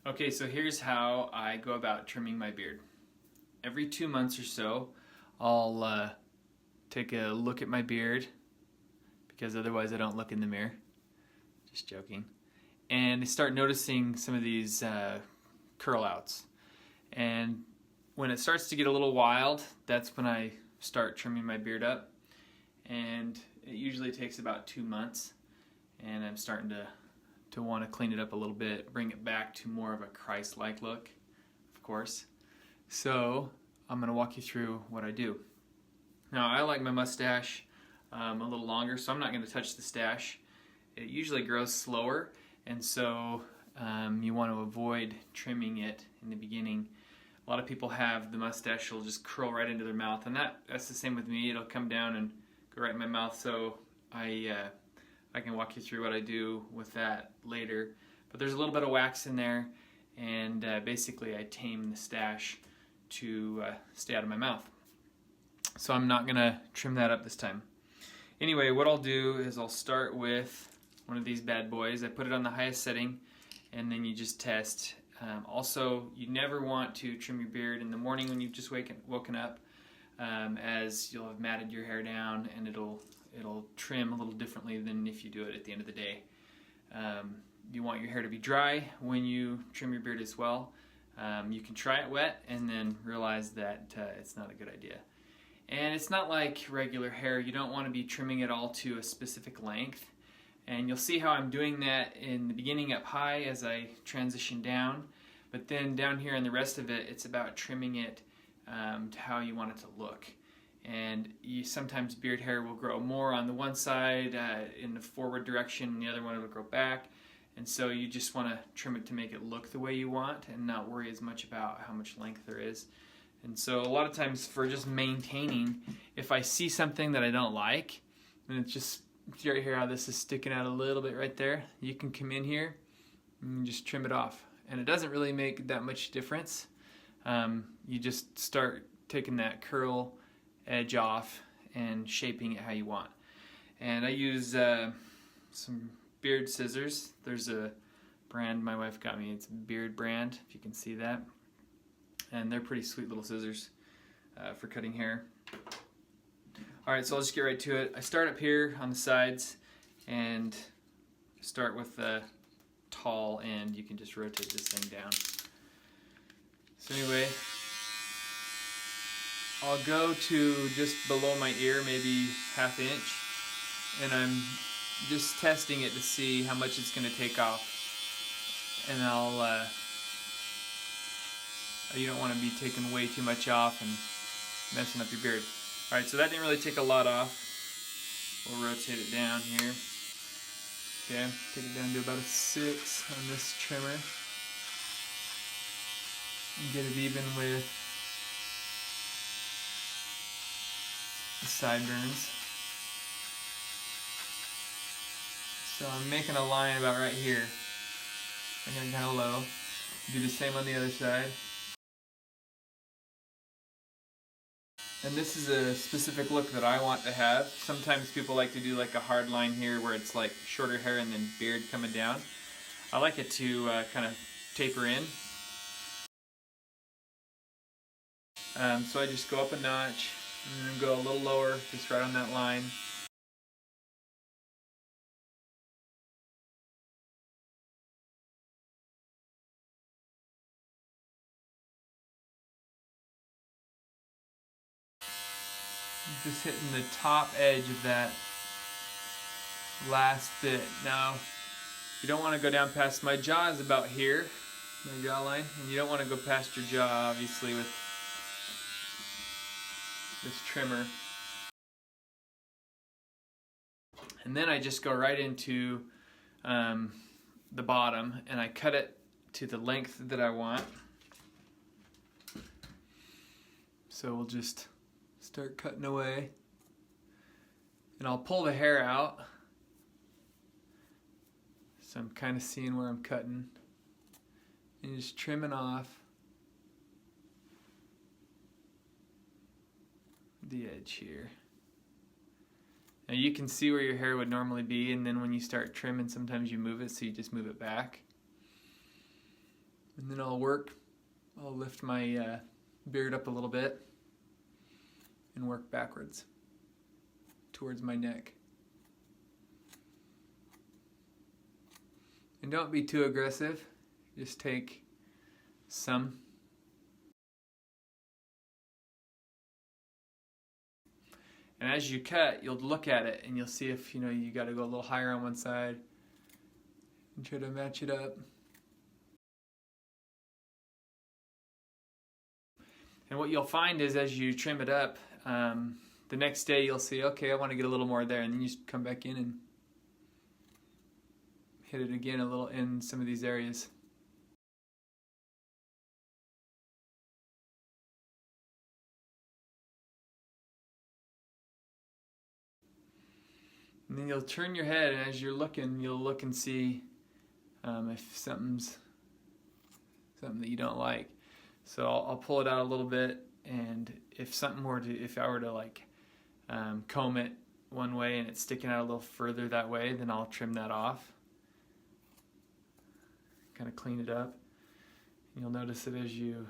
Okay, so here's how I go about trimming my beard. Every 2 months or so, I'll take a look at my beard, because otherwise I don't look in the mirror. Just joking. And I start noticing some of these curl outs. And when it starts to get a little wild, that's when I start trimming my beard up. And it usually takes about 2 months. And I'm starting to want to clean it up a little bit, bring it back to more of a Christ-like look, of course. So I'm going to walk you through what I do. Now, I like my mustache a little longer, so I'm not going to touch the stash. It usually grows slower, and so you want to avoid trimming it in the beginning. A lot of people have the mustache will just curl right into their mouth, and that's the same with me. It'll come down and go right in my mouth, so I can walk you through what I do with that later. But there's a little bit of wax in there, and basically I tame the stash to stay out of my mouth. So I'm not going to trim that up this time. Anyway, what I'll do is I'll start with one of these bad boys. I put it on the highest setting, and then you just test. Also, you never want to trim your beard in the morning when you've just woken up, as you'll have matted your hair down, and it'll trim a little differently than if you do it at the end of the day. You want your hair to be dry when you trim your beard as well. You can try it wet and then realize that it's not a good idea. And it's not like regular hair. You don't want to be trimming it all to a specific length. And you'll see how I'm doing that in the beginning up high as I transition down. But then down here in the rest of it, it's about trimming it to how you want it to look. And sometimes beard hair will grow more on the one side in the forward direction, and the other one will grow back. And so you just want to trim it to make it look the way you want and not worry as much about how much length there is. And so a lot of times for just maintaining, if I see something that I don't like, and it's just, see right here how this is sticking out a little bit right there, you can come in here and just trim it off. And it doesn't really make that much difference. You just start taking that curl edge off and shaping it how you want. And I use some beard scissors. There's a brand my wife got me. It's a Beard brand, if you can see that. And they're pretty sweet little scissors for cutting hair. Alright, so I'll just get right to it. I start up here on the sides and start with the tall end. You can just rotate this thing down. So anyway, I'll go to just below my ear, maybe ½ inch, and I'm just testing it to see how much it's going to take off. And you don't want to be taking way too much off and messing up your beard. Alright, so that didn't really take a lot off. We'll rotate it down here. Okay, take it down to about a 6 on this trimmer. And get it even with the sideburns. So I'm making a line about right here. Making it kind of low. Do the same on the other side. And this is a specific look that I want to have. Sometimes people like to do like a hard line here where it's like shorter hair and then beard coming down. I like it to kind of taper in. So I just go up a notch and then go a little lower, just right on that line. Just hitting the top edge of that last bit. Now, you don't want to go down past, my jaw is about here, my jawline, and you don't want to go past your jaw, obviously, with this trimmer. And then I just go right into the bottom, and I cut it to the length that I want. So we'll just start cutting away, and I'll pull the hair out, so I'm kind of seeing where I'm cutting, and just trimming off the edge here. Now you can see where your hair would normally be, and then when you start trimming, sometimes you move it, so you just move it back. And then I'll lift my beard up a little bit and work backwards towards my neck. And don't be too aggressive, just take some. And as you cut, you'll look at it and you'll see if you got to go a little higher on one side and try to match it up. And what you'll find is as you trim it up, the next day you'll see, okay, I want to get a little more there, and then you just come back in and hit it again a little in some of these areas. And then you'll turn your head, and as you're looking, you'll look and see if something's something that you don't like. So I'll pull it out a little bit, and if I were to like comb it one way and it's sticking out a little further that way, then I'll trim that off. Kind of clean it up. And you'll notice that as you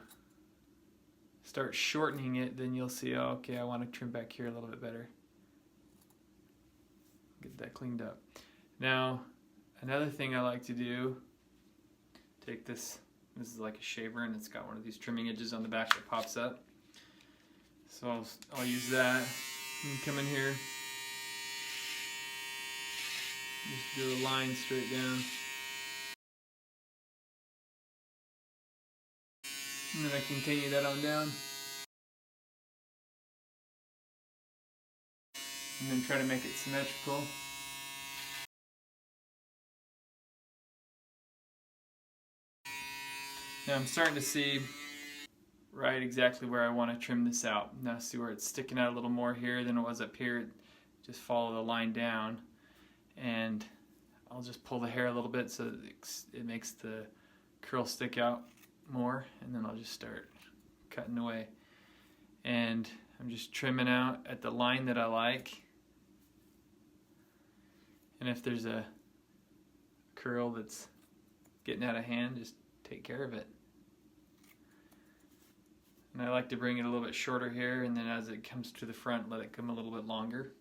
start shortening it, then you'll see, oh, okay, I want to trim back here a little bit better. Get that cleaned up. Now, another thing I like to do, take this is like a shaver, and it's got one of these trimming edges on the back that pops up. So I'll use that and come in here, just do a line straight down. And then I continue that on down. And then try to make it symmetrical. Now I'm starting to see right exactly where I want to trim this out. Now see where it's sticking out a little more here than it was up here. Just follow the line down, and I'll just pull the hair a little bit so it makes the curl stick out more, and then I'll just start cutting away. And I'm just trimming out at the line that I like. And if there's a curl that's getting out of hand, just take care of it. And I like to bring it a little bit shorter here, and then as it comes to the front, let it come a little bit longer.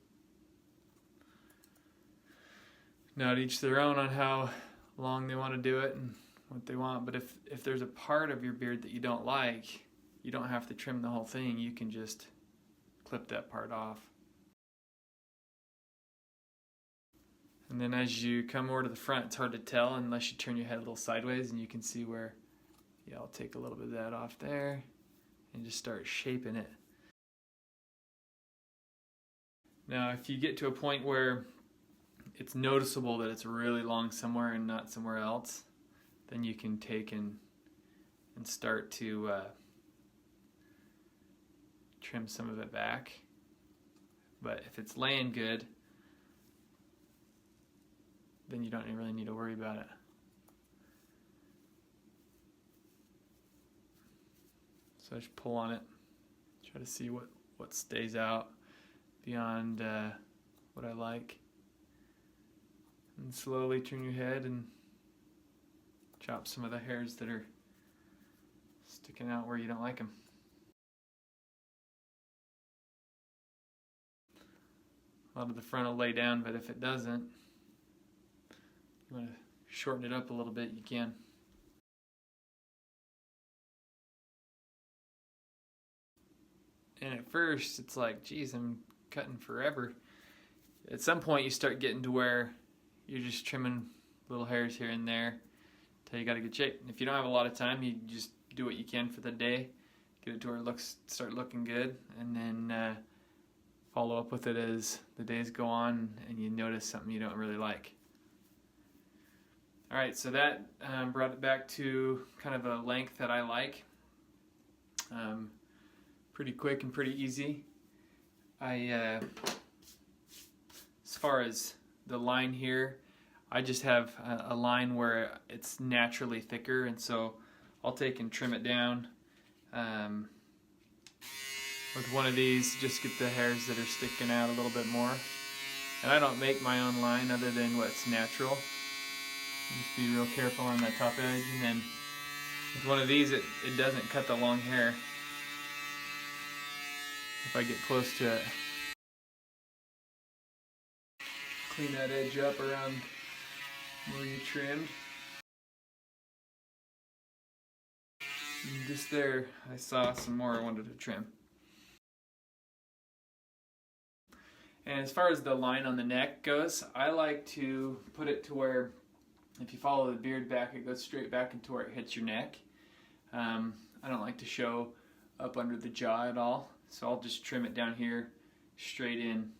Now to each their own on how long they want to do it and what they want, but if there's a part of your beard that you don't like, you don't have to trim the whole thing. You can just clip that part off. And then as you come more to the front, it's hard to tell unless you turn your head a little sideways, and you can see where, yeah, I'll take a little bit of that off there and just start shaping it. Now if you get to a point where it's noticeable that it's really long somewhere and not somewhere else, then you can take and start to trim some of it back. But if it's laying good, then you don't really need to worry about it. So I just pull on it, try to see what stays out beyond what I like. And slowly turn your head and chop some of the hairs that are sticking out where you don't like them. A lot of the front will lay down, but if it doesn't, you want to shorten it up a little bit, you can. And at first, it's like, geez, I'm cutting forever. At some point, you start getting to where you're just trimming little hairs here and there until you got a good shape. And if you don't have a lot of time, you just do what you can for the day, get it to where it start looking good, and then follow up with it as the days go on and you notice something you don't really like. Alright, so that brought it back to kind of a length that I like. Pretty quick and pretty easy. As far as the line here, I just have a line where it's naturally thicker, and so I'll take and trim it down with one of these, just get the hairs that are sticking out a little bit more. And I don't make my own line other than what's natural. Just be real careful on that top edge, and then With one of these, it doesn't cut the long hair. If I get close to it. Clean that edge up around where you trimmed. And just there, I saw some more I wanted to trim. And as far as the line on the neck goes, I like to put it to where if you follow the beard back, it goes straight back into where it hits your neck. I don't like to show up under the jaw at all, so I'll just trim it down here straight in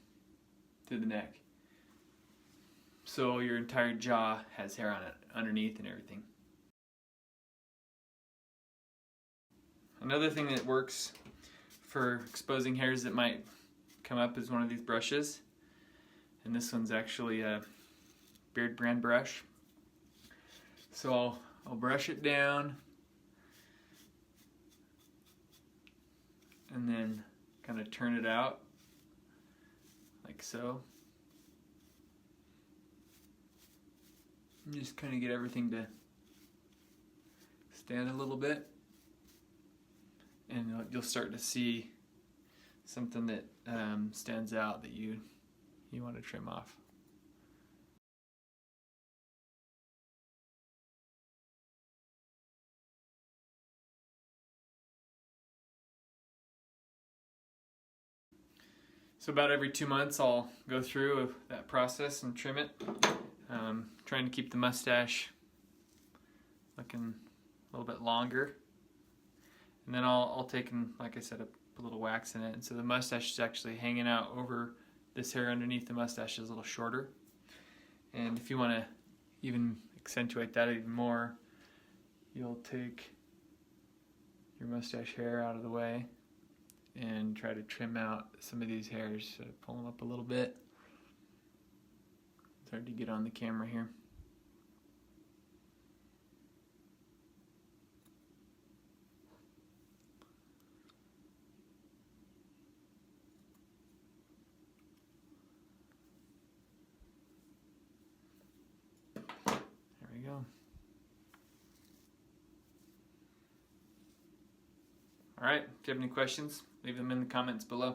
through the neck. So your entire jaw has hair on it, underneath and everything. Another thing that works for exposing hairs that might come up is one of these brushes. And this one's actually a Beard brand brush. So I'll brush it down and then kind of turn it out like so. And just kind of get everything to stand a little bit, and you'll start to see something that stands out that you want to trim off. So about every 2 months I'll go through that process and trim it, trying to keep the mustache looking a little bit longer. And then I'll take and, like I said, put a little wax in it, and so the mustache is actually hanging out over this hair underneath the mustache is a little shorter. And if you want to even accentuate that even more, you'll take your mustache hair out of the way and try to trim out some of these hairs. So pull them up a little bit. It's hard to get on the camera here. There we go. Alright, if you have any questions, leave them in the comments below.